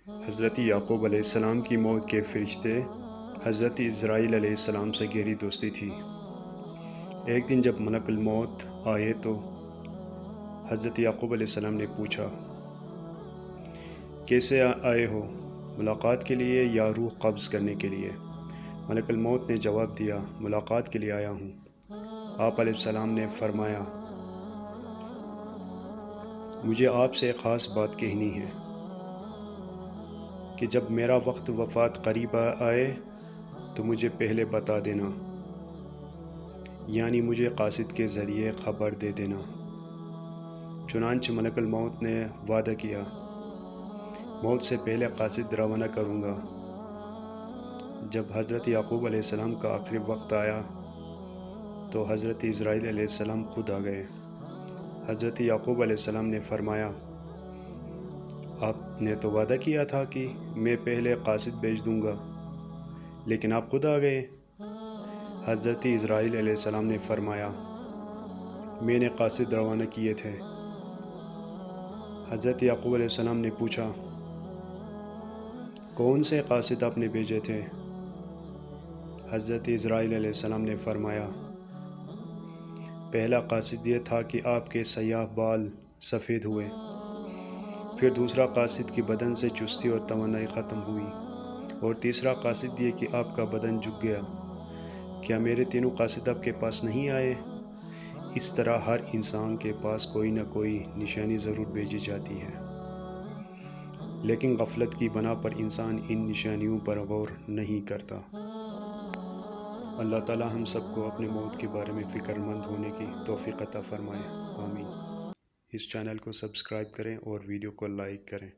حضرت یعقوب علیہ السلام کی موت کے فرشتے حضرت اسرائیل علیہ السلام سے گہری دوستی تھی۔ ایک دن جب ملک الموت آئے تو حضرت یعقوب علیہ السلام نے پوچھا، کیسے آئے ہو؟ ملاقات کے لیے یا روح قبض کرنے کے لیے؟ ملک الموت نے جواب دیا، ملاقات کے لیے آیا ہوں۔ آپ علیہ السلام نے فرمایا، مجھے آپ سے ایک خاص بات کہنی ہے کہ جب میرا وقت وفات قریب آئے تو مجھے پہلے بتا دینا، یعنی مجھے قاصد کے ذریعے خبر دے دینا۔ چنانچہ ملک الموت نے وعدہ کیا، موت سے پہلے قاصد روانہ کروں گا۔ جب حضرت یعقوب علیہ السلام کا آخری وقت آیا تو حضرت اسرائیل علیہ السلام خود آ گئے۔ حضرت یعقوب علیہ السلام نے فرمایا، آپ نے تو وعدہ کیا تھا کہ میں پہلے قاصد بھیج دوں گا، لیکن آپ خود آ گئے۔ حضرت اسرائیل علیہ السلام نے فرمایا، میں نے قاصد روانہ کیے تھے۔ حضرت یعقوب علیہ السلام نے پوچھا، کون سے قاصد آپ نے بھیجے تھے؟ حضرت اسرائیل علیہ السلام نے فرمایا، پہلا قاصد یہ تھا کہ آپ کے سیاہ بال سفید ہوئے، پھر دوسرا قاصد کی بدن سے چستی اور توانائی ختم ہوئی، اور تیسرا قاصد یہ کہ آپ کا بدن جھک گیا۔ کیا میرے تینوں قاصد آپ کے پاس نہیں آئے؟ اس طرح ہر انسان کے پاس کوئی نہ کوئی نشانی ضرور بھیجی جاتی ہے، لیکن غفلت کی بنا پر انسان ان نشانیوں پر غور نہیں کرتا۔ اللہ تعالی ہم سب کو اپنے موت کے بارے میں فکر مند ہونے کی توفیق عطا فرمائے، آمین۔ اس چینل کو سبسکرائب کریں اور ویڈیو کو لائک کریں۔